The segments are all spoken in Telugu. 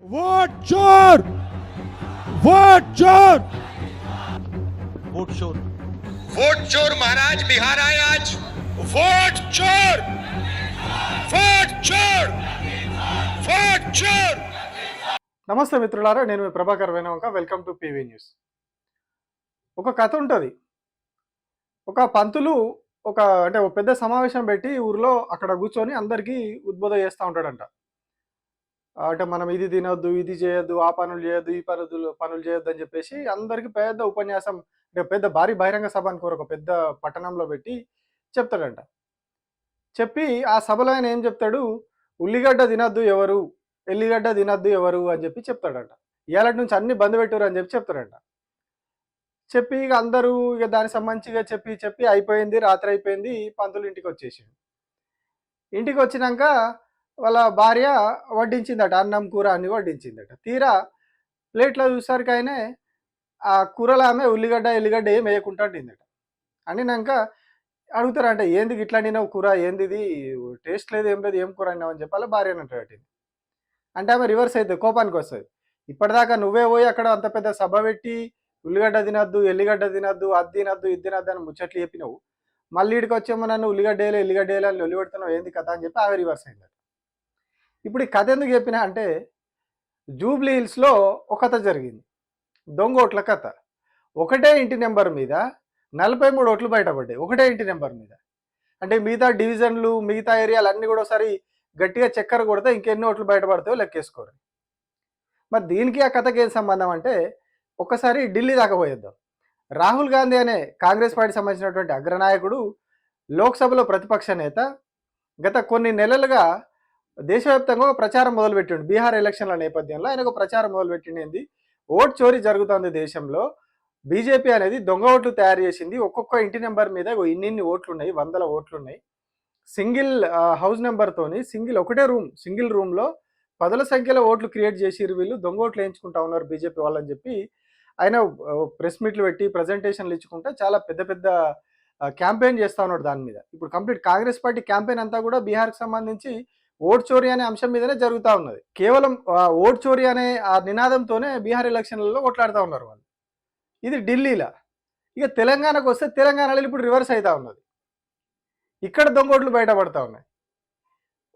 वोट चोर वोट चोर वोट चोर वोट चोर महाराज बिहार आए आज। वोट चोर वोट चोर वोट चोर। నమస్తే మిత్రులారా, నేను మీ Prabhakar Venavanka. Welcome to PV news. ఒక కథ ఉంటుంది. ఒక పంతులు ఒక పెద్ద సమావేశం పెట్టి ఊర్లో అక్కడ కూర్చొని అందరికీ ఉద్బోధ చేస్తూ ఉంటాడంట. అంటే మనం ఇది తినొద్దు, ఇది చేయొద్దు, ఆ పనులు చేయొద్దు, ఈ పనులు చేయొద్దు అని చెప్పేసి అందరికీ పెద్ద ఉపన్యాసం, అంటే పెద్ద భారీ బహిరంగ సభ అనుకోరు, ఒక పెద్ద పట్టణంలో పెట్టి చెప్తాడంట. చెప్పి ఆ సభలో ఆయన ఏం చెప్తాడు, ఉల్లిగడ్డ తినద్దు ఎవరు, ఎల్లిగడ్డ తినద్దు ఎవరు అని చెప్పి చెప్తాడంట. ఇవాళ నుంచి అన్ని బంద్ పెట్టారు అని చెప్పి చెప్తాడంట. చెప్పి ఇక అందరూ ఇక దానికి సంబంధించిగా చెప్పి చెప్పి అయిపోయింది, రాత్రి అయిపోయింది. పంతులు ఇంటికి వచ్చేసిండు. ఇంటికి వచ్చినాక వాళ్ళ భార్య వడ్డించిందట, అన్నం కూర అన్ని వడ్డించిందట. తీరా ప్లేట్లో చూసరికి ఆయనే ఆ కూరలో ఆమె ఉల్లిగడ్డ ఎల్లిగడ్డ ఏం వేయకుండా వండిందట. వండినాక అడుగుతారంట, ఏంది ఇట్లా వండినావు కూర, ఏంది ఇది టేస్ట్ లేదు, ఏం లేదు, ఏం కూర వండినావు అని చెప్పాలి. భార్య అని అంటాడు. అంటే ఆమె రివర్స్ అవుతుంది, కోపానికి వస్తుంది. ఇప్పటిదాకా నువ్వే పోయి అక్కడ అంత పెద్ద సభ పెట్టి ఉల్లిగడ్డ తినద్దు, ఎల్లిగడ్డ తినద్దు, అది తినద్దు, ఇది తినద్దు అని ముచ్చట్లు చెప్పినావు, మళ్ళీ ఇడికి వచ్చేమో నన్ను ఉల్లిగడ్డేలు ఎల్లిగడ్డేలు అని లొల్లి పెడుతున్నావు, ఏంది కథ అని చెప్పి ఆమె రివర్స్ అయిందట. ఇప్పుడు ఈ కథ ఎందుకు చెప్పినా అంటే, జూబ్లీ హిల్స్లో ఒక కథ జరిగింది, దొంగ ఓట్ల కథ. ఒకటే ఇంటి నెంబర్ మీద 43 ఓట్లు బయటపడ్డాయి, ఒకటే ఇంటి నెంబర్ మీద. అంటే మిగతా డివిజన్లు, మిగతా ఏరియాలు అన్నీ కూడా ఒకసారి గట్టిగా చక్కెర కొడితే ఇంకెన్ని ఓట్లు బయటపడతాయో లెక్కేసుకోరు. మరి దీనికి ఆ కథకి ఏం సంబంధం అంటే, ఒక్కసారి ఢిల్లీ దాకా పోయేద్దాం. రాహుల్ గాంధీ అనే కాంగ్రెస్ పార్టీకి సంబంధించినటువంటి అగ్రనాయకుడు, లోక్సభలో ప్రతిపక్ష నేత, గత కొన్ని నెలలుగా దేశవ్యాప్తంగా ఒక ప్రచారం మొదలుపెట్టిండు. బీహార్ ఎలక్షన్ల నేపథ్యంలో ఆయన ఒక ప్రచారం మొదలుపెట్టింది. ఓట్ చోరీ జరుగుతుంది దేశంలో, బీజేపీ అనేది దొంగ ఓట్లు తయారు చేసింది, ఒక్కొక్క ఇంటి నెంబర్ మీద ఇన్ని ఓట్లు ఉన్నాయి, 100 ఓట్లు ఉన్నాయి, సింగిల్ హౌస్ నెంబర్తోని సింగిల్ రూమ్లో 10ల సంఖ్యలో ఓట్లు క్రియేట్ చేసిరు, వీళ్ళు దొంగ ఓట్లు వేయించుకుంటా ఉన్నారు బీజేపీ వాళ్ళని చెప్పి ఆయన ప్రెస్ మీట్లు పెట్టి ప్రజెంటేషన్లు ఇచ్చుకుంటా చాలా పెద్ద పెద్ద క్యాంపెయిన్ చేస్తూ ఉన్నాడు దాని మీద. ఇప్పుడు కంప్లీట్ కాంగ్రెస్ పార్టీ క్యాంపెయిన్ అంతా కూడా బీహార్కి సంబంధించి ఓట్ చోరీ అనే అంశం మీదనే జరుగుతూ ఉన్నది. కేవలం ఓట్ చోరీ అనే ఆ నినాదంతోనే బీహార్ ఎలక్షన్లలో ఓట్లాడుతూ ఉన్నారు వాళ్ళు. ఇది ఢిల్లీలో. ఇక తెలంగాణకు వస్తే తెలంగాణలో ఇప్పుడు రివర్స్ అవుతూ ఉన్నది. ఇక్కడ దొంగ ఓట్లు బయటపడతా ఉన్నాయి.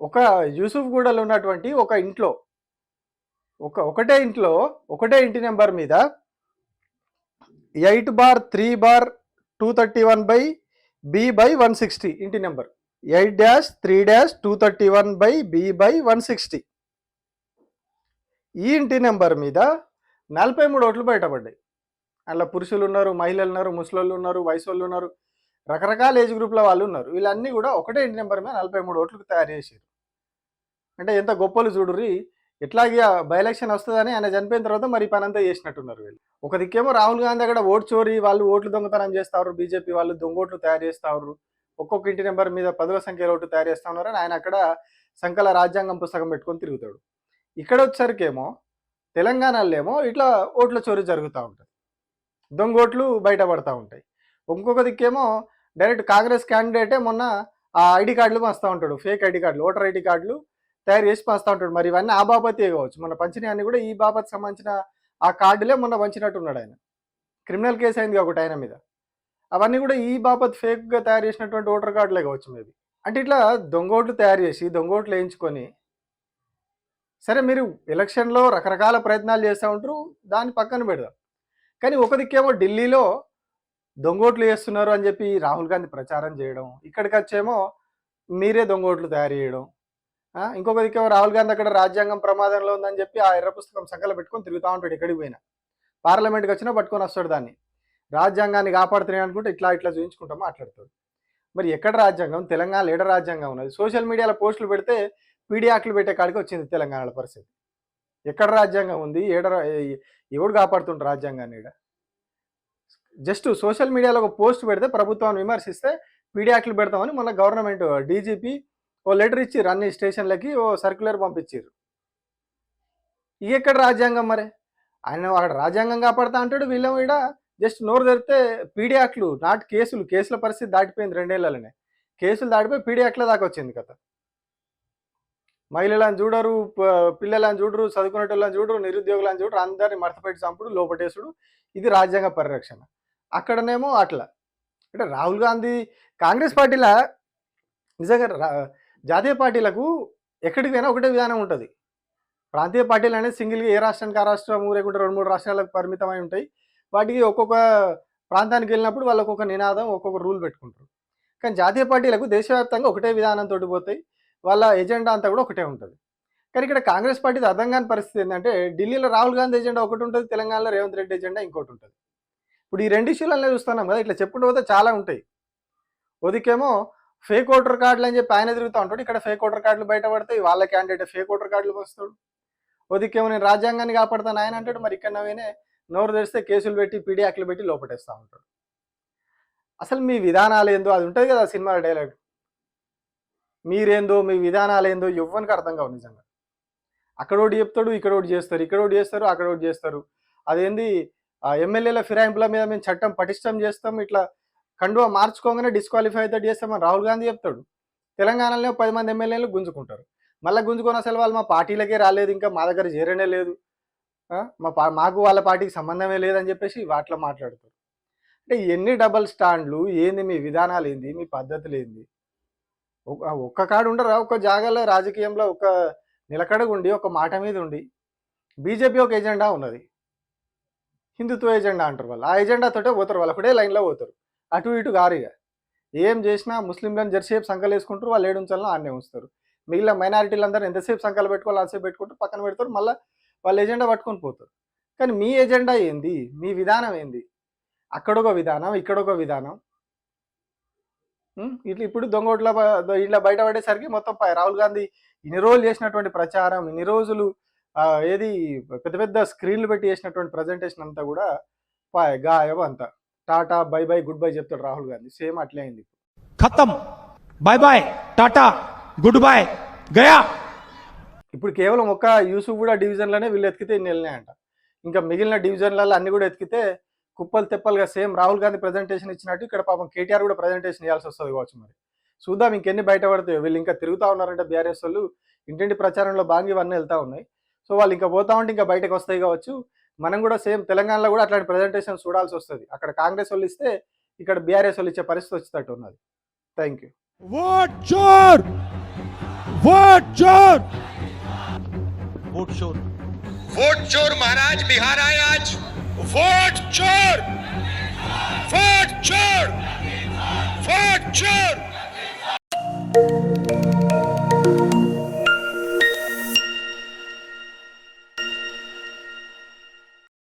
ఒక యూసుఫ్గూడలో ఉన్నటువంటి ఒక ఇంట్లో ఒకటే ఇంటి నెంబర్ మీద 8/3/231/B/160 ఇంటి నెంబర్ 8-3-231/B/160 ఈ ఇంటి నెంబర్ మీద 43 ఓట్లు బయటపడ్డాయి. అందులో పురుషులు ఉన్నారు, మహిళలు ఉన్నారు, ముసలోళ్ళు ఉన్నారు, వయసు వాళ్ళు ఉన్నారు, రకరకాల ఏజ్ గ్రూప్ల వాళ్ళు ఉన్నారు. వీళ్ళన్నీ కూడా ఒకటే ఇంటి నెంబర్ మీద 43 ఓట్లకు తయారు చేశారు. అంటే ఎంత గొప్పలు చూడుర్రి. ఎట్లాగే బై ఎలక్షన్ వస్తుందని ఆయన చనిపోయిన తర్వాత మరి పని అంతా చేసినట్టున్నారు వీళ్ళు. ఒక దిక్కేమో రాహుల్ గాంధీ అక్కడ ఓటు చోరీ, వాళ్ళు ఓట్లు దొంగతనం చేస్తారు, బీజేపీ వాళ్ళు దొంగ ఓట్లు తయారు చేస్తారు, ఒక్కొక్క ఇంటి నెంబర్ మీద 10ల సంఖ్యలో ఓట్లు తయారు చేస్తా ఉన్నారని ఆయన అక్కడ సంకల రాజ్యాంగం పుస్తకం పెట్టుకొని తిరుగుతాడు. ఇక్కడ వచ్చేసరికేమో తెలంగాణలో ఏమో ఇట్లా ఓట్ల చోరీ జరుగుతూ ఉంటుంది, దొంగ ఓట్లు బయటపడతా ఉంటాయి. ఇంకొక దిక్కేమో డైరెక్ట్ కాంగ్రెస్ క్యాండిడేటే మొన్న ఆ ఐడి కార్డులు పంచుతూ ఉంటాడు, ఫేక్ ఐడి కార్డులు, ఓటర్ ఐడి కార్డులు తయారు చేసి పంచుతూ ఉంటాడు. మరి ఇవన్నీ ఆ బాపతే కావచ్చు, మొన్న పంచిన అన్ని కూడా ఈ బాపత్ సంబంధించిన ఆ కార్డులే మొన్న పంచినట్టున్నాడు ఆయన. క్రిమినల్ కేసు అయింది ఒకటి ఆయన మీద. అవన్నీ కూడా ఈ బాపత్ ఫేక్గా తయారు చేసినటువంటి ఓటర్ కార్డులే కావచ్చు మేబీ. అంటే ఇట్లా దొంగ ఓట్లు తయారు చేసి దొంగ ఓట్లు వేయించుకొని, సరే మీరు ఎలక్షన్లో రకరకాల ప్రయత్నాలు చేస్తూ ఉంటారు, దాన్ని పక్కన పెడదాం. కానీ ఒక దిక్కేమో ఢిల్లీలో దొంగోట్లు చేస్తున్నారు అని చెప్పి రాహుల్ గాంధీ ప్రచారం చేయడం, ఇక్కడికి వచ్చేమో మీరే దొంగోట్లు తయారు చేయడం. ఇంకొక దిక్కేమో రాహుల్ గాంధీ అక్కడ రాజ్యాంగం ప్రమాదంలో ఉందని చెప్పి ఆ ఎర్ర పుస్తకం సంకల పెట్టుకొని తిరుగుతూ ఉంటాడు. ఎక్కడికి పోయినా పార్లమెంట్కి వచ్చినా పట్టుకొని వస్తాడు దాన్ని, రాజ్యాంగాన్ని కాపాడుతున్నాయి అనుకుంటే ఇట్లా చూపించుకుంటా మాట్లాడతాడు. మరి ఎక్కడ రాజ్యాంగం? తెలంగాణలో ఏడ రాజ్యాంగం ఉన్నది? సోషల్ మీడియాలో పోస్టులు పెడితే పీడియాక్లు పెట్టే కాడికి వచ్చింది తెలంగాణలో పరిస్థితి. ఎక్కడ రాజ్యాంగం ఉంది? ఎవడు కాపాడుతుంటారు రాజ్యాంగాన్ని? ఈడ జస్ట్ సోషల్ మీడియాలో ఒక పోస్ట్ పెడితే ప్రభుత్వాన్ని విమర్శిస్తే పీడియాక్లు పెడతామని మొన్న గవర్నమెంట్ డీజీపీ ఓ లెటర్ ఇచ్చిర్రు, అన్ని స్టేషన్లకి ఓ సర్క్యులర్ పంపించారు. ఇక ఎక్కడ రాజ్యాంగం? మరి ఆయన అక్కడ రాజ్యాంగం కాపాడుతా అంటాడు, వీళ్ళం ఈడ జస్ట్ నోరు తెరితే పీడియాక్లు, నాటి కేసుల పరిస్థితి దాటిపోయింది. 2 ఏళ్లలోనే కేసులు దాటిపోయి పీడియాక్ల దాకా వచ్చింది కదా. మహిళలను చూడరు, పిల్లలను చూడరు, చదువుకునేటోళ్ళని చూడరు, నిరుద్యోగులను చూడరు, అందరిని మడతపెట్టి చంపుడు, లోపటేసుడు. ఇది రాజ్యాంగ పరిరక్షణ. అక్కడనేమో అట్లా. అంటే రాహుల్ గాంధీ కాంగ్రెస్ పార్టీల నిజంగా జాతీయ పార్టీలకు ఎక్కడికి పోయినా ఒకటే విధానం ఉంటుంది. ప్రాంతీయ పార్టీలు అనేది సింగిల్గా ఏ రాష్ట్రానికి ఆ రాష్ట్రం ఊరేకుంటే 2-3 రాష్ట్రాలకు పరిమితమై ఉంటాయి. వాటికి ఒక్కొక్క ప్రాంతానికి వెళ్ళినప్పుడు వాళ్ళు ఒక్కొక్క నినాదం, ఒక్కొక్క రూల్ పెట్టుకుంటారు. కానీ జాతీయ పార్టీలకు దేశవ్యాప్తంగా ఒకటే విధానంతో పోతాయి. వాళ్ళ ఎజెండా అంతా కూడా ఒకటే ఉంటుంది. కానీ ఇక్కడ కాంగ్రెస్ పార్టీది అర్థం కాని పరిస్థితి ఏంటంటే, ఢిల్లీలో రాహుల్ గాంధీ ఎజెండా ఒకటి ఉంటుంది, తెలంగాణలో రేవంత్ రెడ్డి ఎజెండా ఇంకోటి ఉంటుంది. ఇప్పుడు ఈ 2 ఇష్యూలనే చూస్తున్నాం కదా. ఇట్లా చెప్పుకుంటూ పోతే చాలా ఉంటాయి. ఒదికేమో ఫేక్ ఓటర్ కార్డులు అని చెప్పి ఆయన తిరుగుతూ ఉంటాడు, ఇక్కడ ఫేక్ ఓటర్ కార్డులు బయటపడతాయి, వాళ్ళ క్యాండిడేట్ ఫేక్ ఓటర్ కార్డులు వస్తాడు. ఒదికేమో నేను రాజ్యాంగాన్ని కాపాడుతాను ఆయన అంటాడు, మరి ఇక్కడ నవ్వేనే నోరు తెరిస్తే కేసులు పెట్టి పీడియాక్లు పెట్టి లోపటేస్తూ ఉంటాడు. అసలు మీ విధానాలు ఏందో అది ఉంటుంది కదా సినిమా డైలాగ్, మీరేందో మీ విధానాలు ఏందో ఎవ్వరికి అర్థం కావు నిజంగా. అక్కడ ఒకటి చెప్తాడు, ఇక్కడ ఒకటి చేస్తారు, ఇక్కడ ఒకటి చేస్తారు, అక్కడ ఒకటి చేస్తారు. అదేంది ఎమ్మెల్యేల ఫిరాయింపుల మీద మేము చట్టం పటిష్టం చేస్తాం, ఇట్లా కండువా మార్చుకోగానే డిస్క్వాలిఫై అయితే చేస్తామని రాహుల్ గాంధీ చెప్తాడు. తెలంగాణలో 10 మంది ఎమ్మెల్యేలు గుంజుకుంటారు. మళ్ళీ గుంజుకొని అసలు వాళ్ళు మా పార్టీలకే రాలేదు, ఇంకా మా దగ్గర చేరనే లేదు, మాకు వాళ్ళ పార్టీకి సంబంధమే లేదని చెప్పేసి వాటిలో మాట్లాడుతారు. అంటే ఎన్ని డబల్ స్టాండ్లు ఏంది, మీ విధానాలు ఏంది, మీ పద్ధతులు ఏంది? ఒక్క కాడు ఉండరా? ఒక జాగాలో రాజకీయంలో ఒక నిలకడగా ఉండి ఒక మాట మీద ఉండి. బీజేపీ ఒక ఎజెండా ఉన్నది, హిందుత్వ ఎజెండా అంటారు వాళ్ళు. ఆ ఎజెండాతోటే పోతారు, వాళ్ళు ఒకటే లైన్లో పోతారు, అటు ఇటు గారిగా. ఏం చేసినా ముస్లింలను జెర్సేపు సంకలు వేసుకుంటారు, వాళ్ళు ఏడుంచాలో ఆన్నే ఉంచుతారు. మిగిలిన మైనారిటీలందరూ ఎంతసేపు సంకలు పెట్టుకోవాలి అంతసేపు పెట్టుకుంటారు, పక్కన పెడతారు, మళ్ళీ వాళ్ళ ఎజెండా పట్టుకొని పోతారు. కానీ మీ ఎజెండా ఏంది, మీ విధానం ఏంది? అక్కడొక విధానం, ఇక్కడొక విధానం. ఇట్లా ఇప్పుడు దొంగోట్ల ఇట్లా బయటపడేసరికి మొత్తం రాహుల్ గాంధీ ఇన్ని రోజులు చేసినటువంటి ప్రచారం, ఇన్ని రోజులు ఏది పెద్ద పెద్ద స్క్రీన్లు పెట్టి చేసినటువంటి ప్రజెంటేషన్ అంతా కూడా గాయబ్ అంతా. Tata bye by good bye చెప్తాడు రాహుల్ గాంధీ, సేమ్ అట్లే అయింది. ఖతం, by by, Tata, good bye, Gaya. ఇప్పుడు కేవలం ఒక యూసుఫ్ కూడా డివిజన్లోనే వీళ్ళు ఎత్తికితే ఇన్ని వెళ్ళినాయంట. ఇంకా మిగిలిన డివిజన్లలో అన్ని కూడా ఎత్తికితే కుప్పలు తెప్పలుగా సేమ్ రాహుల్ గాంధీ ప్రజెంటేషన్ ఇచ్చినట్టు ఇక్కడ పాపం కేటీఆర్ కూడా ప్రజెంటేషన్ ఇవ్వాల్సి వస్తుంది కావచ్చు. మరి చూద్దాం ఇంకెన్ని బయటపడతాయో. వీళ్ళు ఇంకా తిరుగుతూ ఉన్నారంటే బీఆర్ఎస్ వాళ్ళు ఇంటింటి ప్రచారంలో బాగా ఇవన్నీ వెళ్తూ ఉన్నాయి. సో వాళ్ళు ఇంకా పోతా ఉంటే ఇంకా బయటకు వస్తాయి కావచ్చు. మనం కూడా సేమ్ తెలంగాణలో కూడా అట్లాంటి ప్రజెంటేషన్ చూడాల్సి వస్తుంది. అక్కడ కాంగ్రెస్ వాళ్ళు ఇస్తే ఇక్కడ బీఆర్ఎస్ వాళ్ళు ఇచ్చే పరిస్థితి వచ్చేటట్టు ఉన్నది. Thank you. वोट चोर, वोट चोर, वोट चोर, वोट चोर महाराज बिहार आए आज। वोट चोर, वोट चोर, वोट चोर।